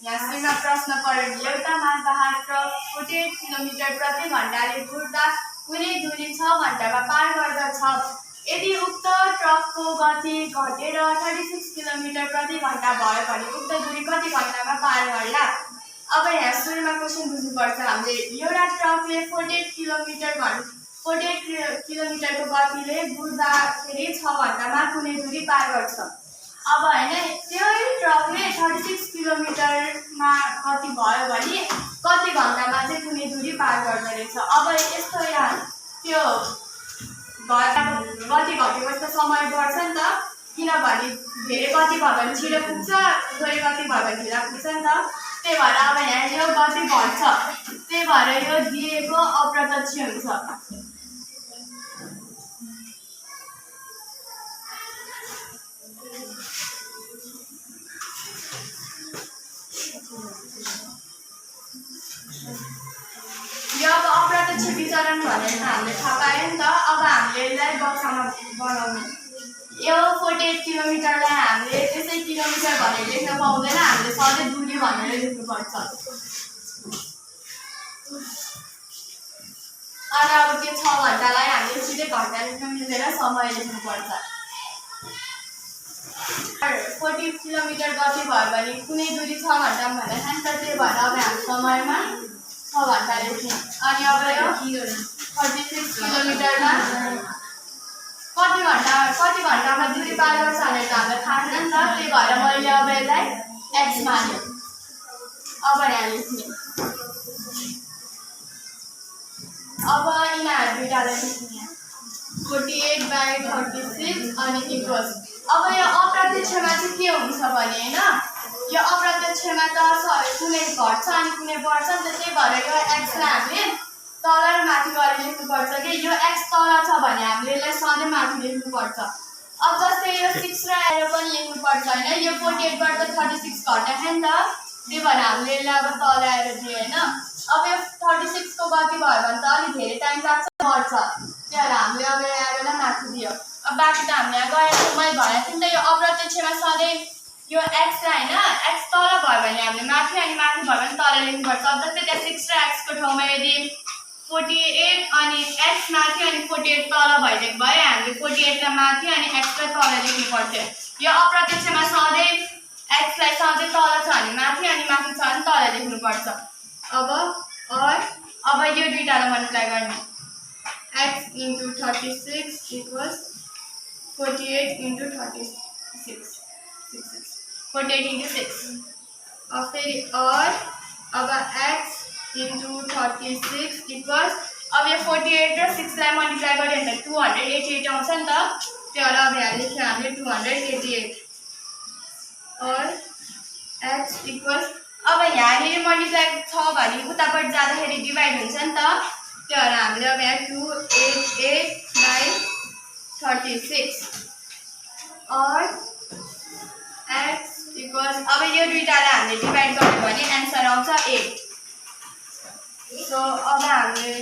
यहाँ सुरुमा प्रश्न पढ्यो एउटा मालवाहक ट्रक 48 किलोमिटर प्रति घण्टाले घुर्दा कुनै दूरी 6 घण्टामा पार गर्दछ। यदि उक्त ट्रकको गति घटेर 36 किलोमिटर प्रति घण्टा भयो भने उक्त दूरी कति घण्टामा पार गर्ला? अब यहाँ सुरुमा क्वेसन बुझ्नुपर्छ हामीले। एउटा ट्रकले 48 किलोमिटरको गतिले घुर्दाखेरि 6 घण्टामा कुनै दूरी पार गर्छ। अब हैन त्यही ट्रकले 36 किलोमिटरमा गति भयो भने कति घण्टामा चाहिँ कुनै दूरी पार गर्दो रहेछ। अब यस्तो यहाँ त्यो गति घटेको त समय बढ्छ नि त, किनभने धेरै गति भयो भने छिटो पुग्छ, थोरै गति भयो भने ढिलो पुग्छ नि त। त्यही भएर अब यहाँ यो गति घट्छ, त्यही भएर यो दिएको अप्रत्यक्ष हुन्छ। यो अब अप्रत्यक्ष विचरण भनेर हामीले थाहा पायौँ नि त। अब हामीले यसलाई बक्सामा बनाउनु। यो 48 किलोमिटरलाई हामीले त्यसै किलोमिटर भनेर लेख्न पाउँदैन, हामीले सधैँ दूरी भनेर लेख्नुपर्छ। अनि अब त्यो 6 घण्टालाई हामीले सिधै घण्टा लेख्न मिल्दैन, समय लेख्नुपर्छ। 40 किलोमिटर गति भयो भने कुनै दूरी 6 घण्टामा भनेर नि त, त्यही भएर अब हामी समयमा 6 घण्टा लेख्यौँ। अनि अब यो 36 किलोमिटरमा कति घण्टामा दूरी पार गर्छ भनेर त हामीलाई थाहा छैन नि त, त्यही भएर मैले अब यसलाई x मान्यो। अब यहाँ लेख्ने। अब यिनीहरू दुईटालाई लेख्ने 48/36 अनि इक्वल्स। अब यो अप्रत्यक्षमा चाहिँ के हुन्छ भने हैन, यो अप्रत्यक्षमा त कुनै घट्छ अनि कुनै बढ्छ नि त, त्यही भएर यो x लाई हामीले तल र माथि गरेर लेख्नुपर्छ कि यो x तल छ भने हामीले यसलाई सधैँ माथि लेख्नुपर्छ। अब जस्तै यो 6 र एरो पनि लेख्नुपर्छ हैन, यो 48 बाट 36 घटायो नि त, त्यही भएर हामीले यसलाई अब तल आएर दियो हैन। अब यो 36 को गति भयो भने त अलि धेरै टाइम लाग्छ, बढ्छ, त्यही भएर हामीले अब एरोलाई माथि दियो। अब बाँकी त हामीले यहाँ गएर मैले भनेको थिएँ नि त, यो अप्रत्यक्षमा सधैँ यो x लाई हैन, x तल भयो भने हामीले माथि अनि माथि भयो भने तल लेख्नुपर्छ। अब जस्तै त्यहाँ 6 र x को ठाउँमा यदि 48 अनि x माथि अनि 48 तल भइदिएको भए हामीले 48 लाई माथि अनि x लाई तल लेख्नुपर्थ्यो। यो अप्रत्यक्षमा सधैँ x लाई सधैँ तल छ भने माथि अनि माथि छ भने तल लेख्नुपर्छ। अब यो दुईटालाई मल्टिप्लाई गर्ने। x * 36 = 48 * 36 48 * 6। अब फेरि अब x * 36 इक्वल्स, अब यो 48 र 6 लाई मल्टिप्लाई गर्यो भने 288 आउँछ नि त, त्यही भएर अब यहाँ लेख्यो हामीले 288 और x इक्वल्स। अब यहाँनिर मल्टिप्लाई छ भने उतापट्टि जाँदाखेरि डिभाइड हुन्छ नि त, त्यही भएर हामीले अब यहाँ 288/36 और x इक्वल्स। अब यो दुईटालाई हामीले डिभाइड गर्यो भने आन्सर आउँछ 8। सो अब हामीले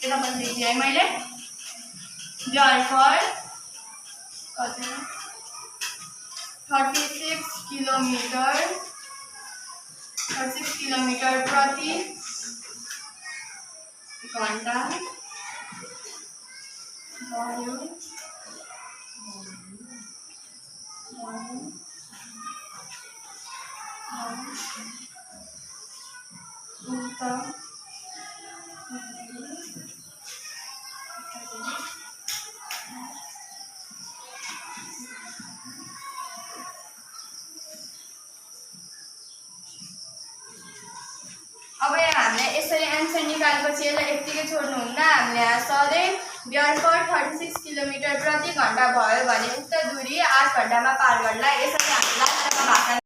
यता पनि लेख्दिएँ है मैले। Therefore 36 किलोमिटर प्रति घण्टा भयो अब यहाँ हामीले यसरी आन्सर निकालेपछि यसलाई यतिकै छोड्नुहुन्न। हामीले यहाँ सधैँ therefore 36 किलोमिटर प्रति घण्टा भयो भने उक्त दूरी 8 घण्टामा पार गर्ला। यसरी हामीले भाषा